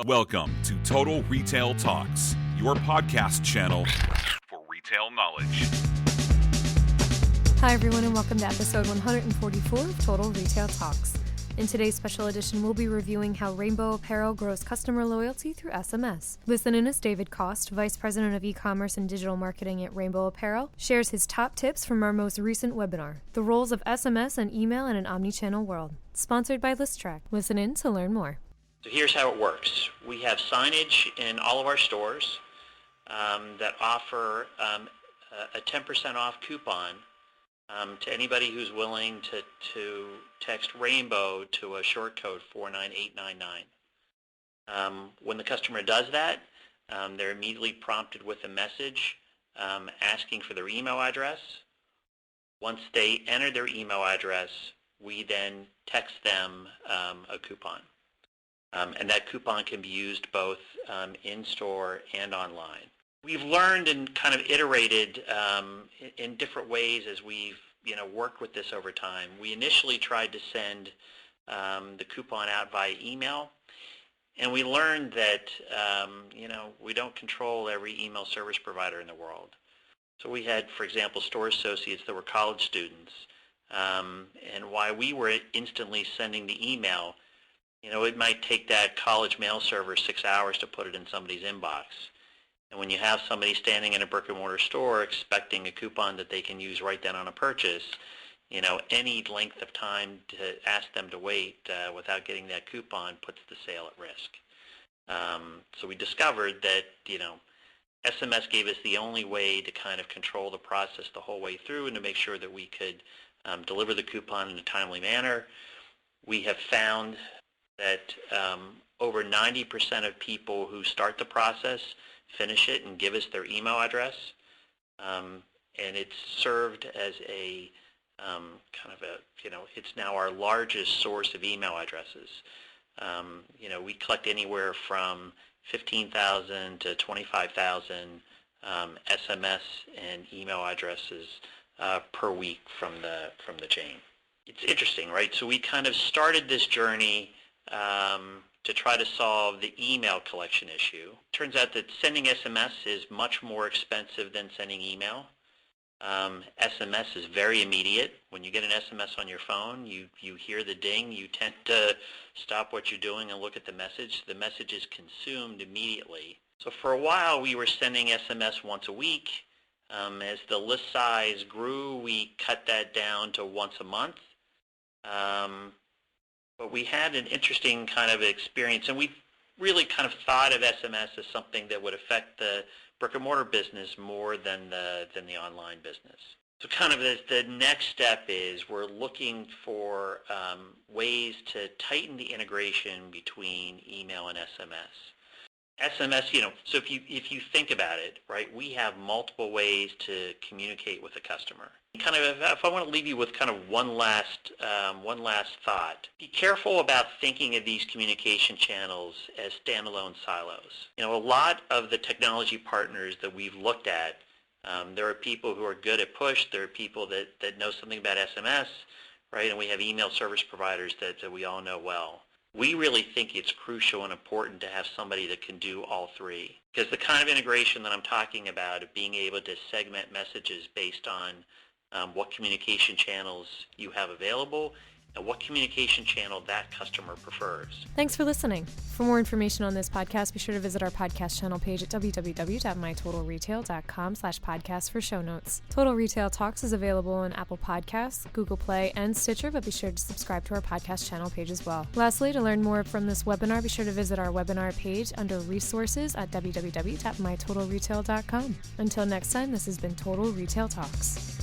Welcome to Total Retail Talks, your podcast channel for retail knowledge. Hi everyone, and welcome to episode 144 of Total Retail Talks. In today's special edition, we'll be reviewing how Rainbow Apparel grows customer loyalty through SMS. Listen in as David Cost, Vice President of E-commerce and Digital Marketing at Rainbow Apparel, shares his top tips from our most recent webinar, The Roles of SMS and Email in an Omnichannel World, sponsored by ListTrack. Listen in to learn more. So here's how it works. We have signage in all of our stores that offer a 10% off coupon to anybody who's willing to text Rainbow to a short code 49899. When the customer does that, they're immediately prompted with a message asking for their email address. Once they enter their email address, we then text them a coupon. And that coupon can be used both in-store and online. We've learned and kind of iterated in different ways as we've worked with this over time. We initially tried to send the coupon out via email, and we learned that we don't control every email service provider in the world. So we had, for example, store associates that were college students, and while we were instantly sending the email, it might take that college mail server 6 hours to put it in somebody's inbox. And when you have somebody standing in a brick-and-mortar store expecting a coupon that they can use right then on a purchase, any length of time to ask them to wait without getting that coupon puts the sale at risk. So we discovered that, SMS gave us the only way to kind of control the process the whole way through and to make sure that we could deliver the coupon in a timely manner. We have found that over 90% of people who start the process finish it and give us their email address, and it's served as a it's now our largest source of email addresses. We collect anywhere from 15,000 to 25,000 SMS and email addresses per week from the chain. It's interesting, right? So we kind of started this journey to try to solve the email collection issue. Turns out that sending SMS is much more expensive than sending email. SMS is very immediate. When you get an SMS on your phone, you hear the ding, you tend to stop what you're doing and look at the message. The message is consumed immediately. So for a while, we were sending SMS once a week. As the list size grew, we cut that down to once a month. But we had an interesting kind of experience, and we really kind of thought of SMS as something that would affect the brick-and-mortar business more than the online business. So kind of the next step is we're looking for ways to tighten the integration between email and SMS. SMS, so if you think about it, right, we have multiple ways to communicate with a customer. Kind of, if I want to leave you with kind of one last thought, be careful about thinking of these communication channels as standalone silos. A lot of the technology partners that we've looked at, there are people who are good at push, there are people that know something about SMS, right, and we have email service providers that we all know well. We really think it's crucial and important to have somebody that can do all three, because the kind of integration that I'm talking about of being able to segment messages based on what communication channels you have available and what communication channel that customer prefers. Thanks for listening. For more information on this podcast, be sure to visit our podcast channel page at www.mytotalretail.com/podcast for show notes. Total Retail Talks is available on Apple Podcasts, Google Play, and Stitcher, but be sure to subscribe to our podcast channel page as well. Lastly, to learn more from this webinar, be sure to visit our webinar page under resources at www.mytotalretail.com. Until next time, this has been Total Retail Talks.